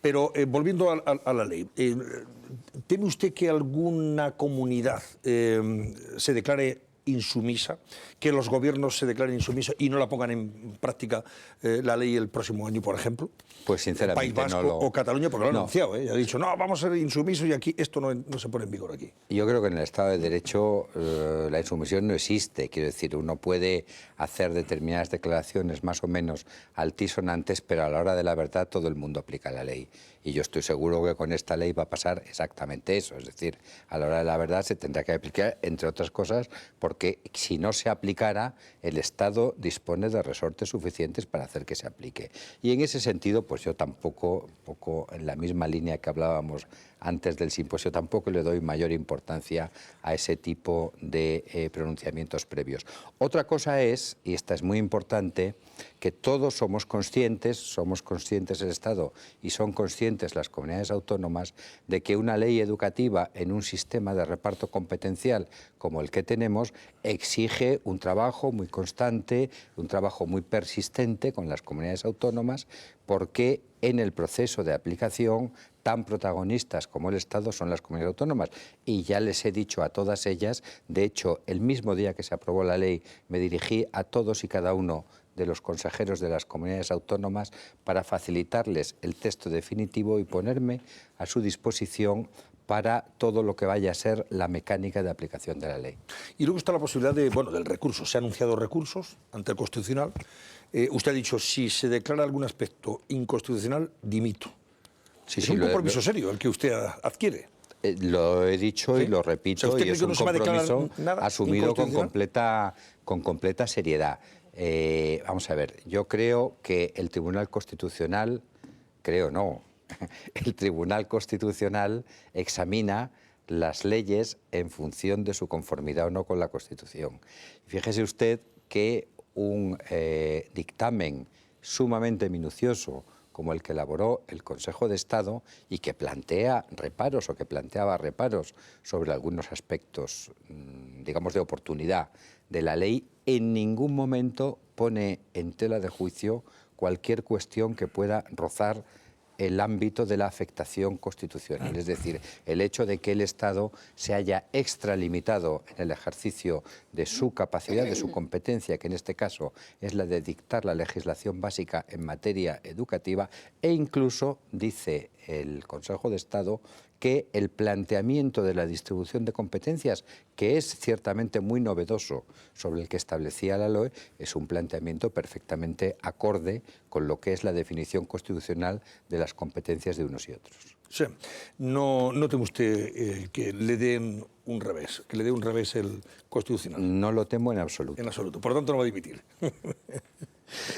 Pero volviendo a la ley, ¿teme usted que alguna comunidad se declare insumisa, que los gobiernos se declaren insumisos y no la pongan en práctica la ley el próximo año, por ejemplo? Pues sinceramente País Vasco no lo... o Cataluña, porque lo han anunciado, ha dicho, no, vamos a ser insumisos y aquí esto no se pone en vigor aquí. Yo creo que en el Estado de Derecho la insumisión no existe. Quiero decir, uno puede hacer determinadas declaraciones más o menos altisonantes, pero a la hora de la verdad todo el mundo aplica la ley. Y yo estoy seguro que con esta ley va a pasar exactamente eso. Es decir, a la hora de la verdad se tendrá que aplicar, entre otras cosas, porque si no se aplicara, el Estado dispone de resortes suficientes para hacer que se aplique. Y en ese sentido, pues yo tampoco, un poco en la misma línea que hablábamos antes del simposio, tampoco le doy mayor importancia a ese tipo de pronunciamientos previos. Otra cosa es, y esta es muy importante, que todos somos conscientes el Estado y son conscientes las comunidades autónomas de que una ley educativa en un sistema de reparto competencial como el que tenemos exige un trabajo muy constante, un trabajo muy persistente con las comunidades autónomas, porque en el proceso de aplicación tan protagonistas como el Estado son las comunidades autónomas. Y ya les he dicho a todas ellas, de hecho, el mismo día que se aprobó la ley, me dirigí a todos y cada uno de los consejeros de las comunidades autónomas para facilitarles el texto definitivo y ponerme a su disposición para todo lo que vaya a ser la mecánica de aplicación de la ley. Y luego está la posibilidad del recurso. Se han anunciado recursos ante el Constitucional. Usted ha dicho, si se declara algún aspecto inconstitucional, dimito. Sí, es un compromiso serio el que usted adquiere. Lo he dicho y lo repito, o sea, y es un compromiso asumido con completa seriedad. Vamos a ver, yo creo que el Tribunal Constitucional, el Tribunal Constitucional examina las leyes en función de su conformidad o no con la Constitución. Fíjese usted que un dictamen sumamente minucioso como el que elaboró el Consejo de Estado y que planteaba reparos sobre algunos aspectos, digamos, de oportunidad de la ley, en ningún momento pone en tela de juicio cualquier cuestión que pueda rozar el ámbito de la afectación constitucional, es decir, el hecho de que el Estado se haya extralimitado en el ejercicio de su capacidad, de su competencia, que en este caso es la de dictar la legislación básica en materia educativa, e incluso, dice el Consejo de Estado, que el planteamiento de la distribución de competencias, que es ciertamente muy novedoso sobre el que establecía la LOE, es un planteamiento perfectamente acorde con lo que es la definición constitucional de las competencias de unos y otros. Sí. No teme usted que le den un revés, el Constitucional. No lo temo en absoluto. En absoluto. Por lo tanto, no va a dimitir.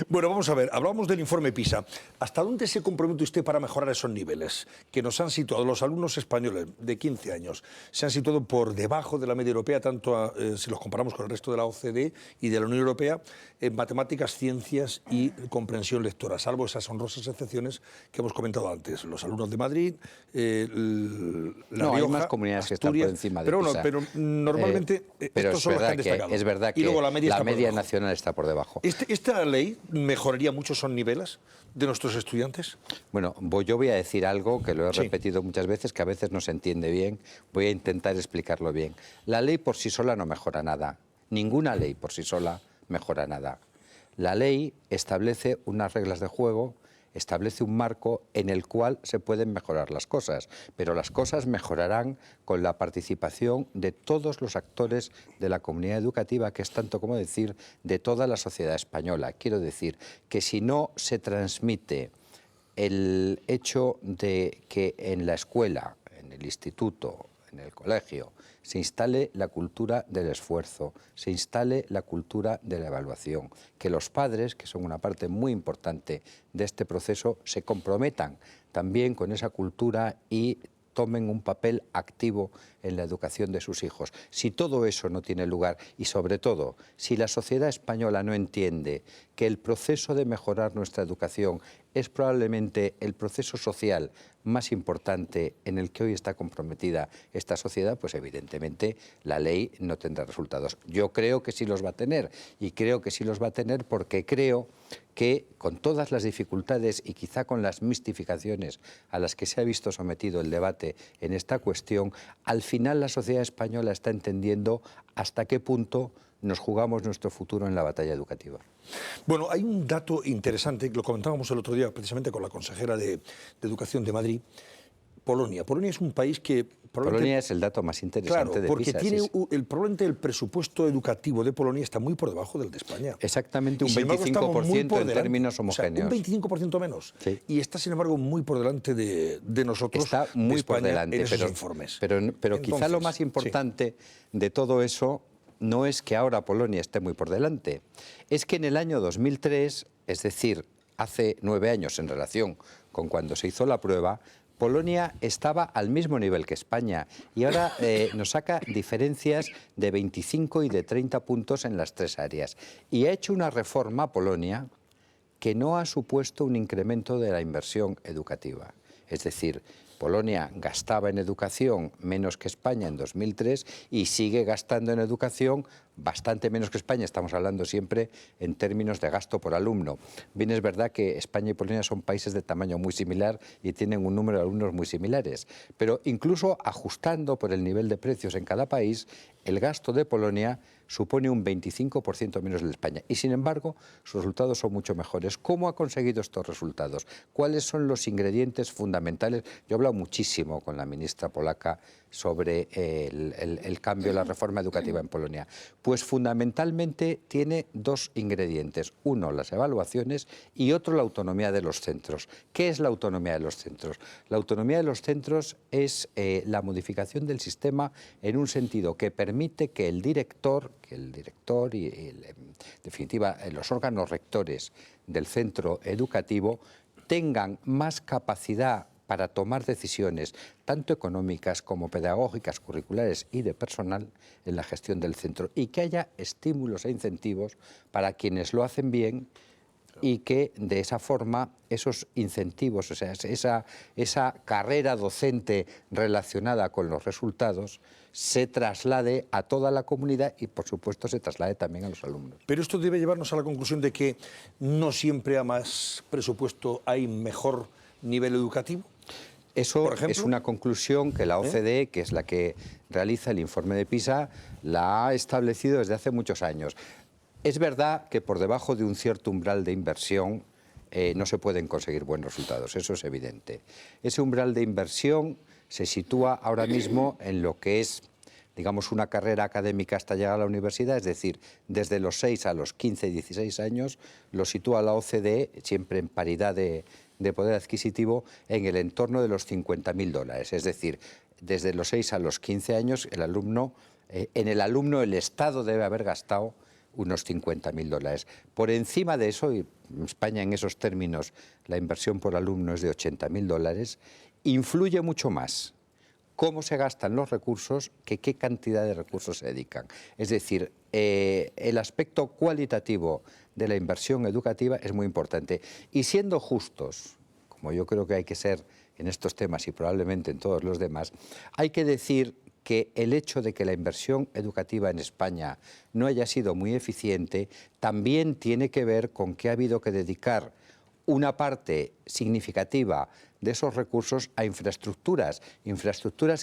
Bueno, vamos a ver, hablábamos del informe PISA. ¿Hasta dónde se compromete usted para mejorar esos niveles que nos han situado? Los alumnos españoles de 15 años se han situado por debajo de la media europea, tanto si los comparamos con el resto de la OCDE y de la Unión Europea, en matemáticas, ciencias y comprensión lectora, salvo esas honrosas excepciones que hemos comentado antes. Los alumnos de Madrid, La Rioja, hay más comunidades Asturias, que están por encima de PISA. Pero normalmente estos son los que han destacado. Es verdad que y luego la media nacional está por debajo. ¿Esta ley mejoraría mucho esos niveles de nuestros estudiantes? Bueno, yo voy a decir algo que lo he repetido muchas veces, que a veces no se entiende bien. Voy a intentar explicarlo bien. La ley por sí sola no mejora nada. Ninguna ley por sí sola mejora nada. La ley establece unas reglas de juego, establece un marco en el cual se pueden mejorar las cosas, pero las cosas mejorarán con la participación de todos los actores de la comunidad educativa, que es tanto como decir de toda la sociedad española. Quiero decir que si no se transmite el hecho de que en la escuela, en el instituto, en el colegio, se instale la cultura del esfuerzo, se instale la cultura de la evaluación, que los padres, que son una parte muy importante de este proceso, se comprometan también con esa cultura y tomen un papel activo en la educación de sus hijos. Si todo eso no tiene lugar y, sobre todo, si la sociedad española no entiende que el proceso de mejorar nuestra educación es probablemente el proceso social más importante en el que hoy está comprometida esta sociedad, pues evidentemente la ley no tendrá resultados. Yo creo que sí los va a tener, y creo que sí los va a tener porque creo que con todas las dificultades y quizá con las mistificaciones a las que se ha visto sometido el debate en esta cuestión, al final la sociedad española está entendiendo hasta qué punto nos jugamos nuestro futuro en la batalla educativa. Bueno, hay un dato interesante, que lo comentábamos el otro día precisamente con la consejera de Educación de Madrid, Polonia. Polonia es un país que... Polonia es el dato más interesante, claro, de porque PISA. tiene Sí. probablemente el presupuesto educativo de Polonia está muy por debajo del de España. Exactamente, un Y, sin embargo, estamos muy 25% por en delante. términos homogéneos. O sea, un 25% menos. Sí. Y está, sin embargo, muy por delante de nosotros, Está muy de España, por delante, en esos informes. pero quizá lo más importante de todo eso no es que ahora Polonia esté muy por delante, es que en el año 2003, es decir, hace 9 años en relación con cuando se hizo la prueba, Polonia estaba al mismo nivel que España y ahora nos saca diferencias de 25 y de 30 puntos en las 3 áreas. Y ha hecho una reforma Polonia que no ha supuesto un incremento de la inversión educativa. Es decir, Polonia gastaba en educación menos que España en 2003 y sigue gastando en educación bastante menos que España. Estamos hablando siempre en términos de gasto por alumno. Bien, es verdad que España y Polonia son países de tamaño muy similar y tienen un número de alumnos muy similares, pero incluso ajustando por el nivel de precios en cada país, el gasto de Polonia supone un 25% menos de España. Y sin embargo, sus resultados son mucho mejores. ¿Cómo ha conseguido estos resultados? ¿Cuáles son los ingredientes fundamentales? Yo he hablado muchísimo con la ministra polaca sobre el cambio, la reforma educativa en Polonia. Pues fundamentalmente tiene 2 ingredientes. Uno, las evaluaciones, y otro, la autonomía de los centros. ¿Qué es la autonomía de los centros? La autonomía de los centros es la modificación del sistema en un sentido que permite que el director y, en definitiva, los órganos rectores del centro educativo tengan más capacidad para tomar decisiones, tanto económicas como pedagógicas, curriculares y de personal en la gestión del centro, y que haya estímulos e incentivos para quienes lo hacen bien y que de esa forma esos incentivos, o sea, esa carrera docente relacionada con los resultados se traslade a toda la comunidad y, por supuesto, se traslade también a los alumnos. Pero esto debe llevarnos a la conclusión de que no siempre a más presupuesto hay mejor nivel educativo. Eso es una conclusión que la OCDE, que es la que realiza el informe de PISA, la ha establecido desde hace muchos años. Es verdad que por debajo de un cierto umbral de inversión no se pueden conseguir buenos resultados, eso es evidente. Ese umbral de inversión se sitúa ahora mismo en lo que es, digamos, una carrera académica hasta llegar a la universidad, es decir, desde los 6 a los 15, 16 años, lo sitúa la OCDE, siempre en paridad de poder adquisitivo, en el entorno de los $50.000. Es decir, desde los 6 a los 15 años, en el alumno el Estado debe haber gastado unos $50.000. Por encima de eso, y en España en esos términos la inversión por alumno es de $80.000, influye mucho más cómo se gastan los recursos que qué cantidad de recursos se dedican. Es decir, el aspecto cualitativo de la inversión educativa es muy importante. Y siendo justos, como yo creo que hay que ser en estos temas y probablemente en todos los demás, hay que decir que el hecho de que la inversión educativa en España no haya sido muy eficiente también tiene que ver con que ha habido que dedicar una parte significativa de esos recursos a infraestructuras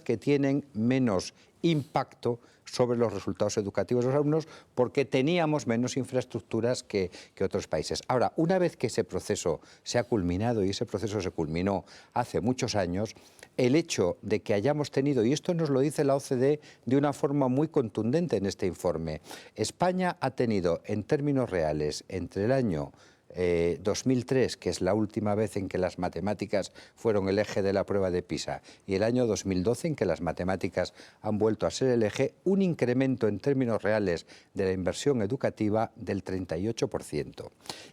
que tienen menos impacto sobre los resultados educativos de los alumnos porque teníamos menos infraestructuras que otros países. Ahora, una vez que ese proceso se ha culminado, y ese proceso se culminó hace muchos años, el hecho de que hayamos tenido, y esto nos lo dice la OCDE de una forma muy contundente en este informe, España ha tenido en términos reales entre el año 2003, que es la última vez en que las matemáticas fueron el eje de la prueba de PISA, y el año 2012, en que las matemáticas han vuelto a ser el eje, un incremento en términos reales de la inversión educativa del 38%.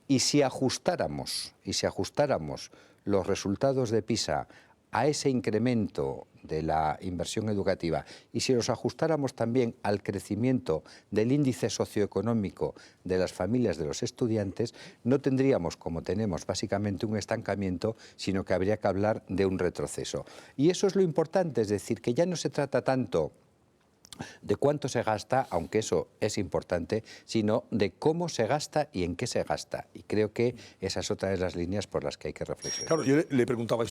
Y si ajustáramos los resultados de PISA a ese incremento de la inversión educativa y si los ajustáramos también al crecimiento del índice socioeconómico de las familias de los estudiantes, no tendríamos, como tenemos, básicamente un estancamiento, sino que habría que hablar de un retroceso. Y eso es lo importante, es decir, que ya no se trata tanto de cuánto se gasta, aunque eso es importante, sino de cómo se gasta y en qué se gasta. Y creo que esa es otra de las líneas por las que hay que reflexionar. Claro, yo le preguntaba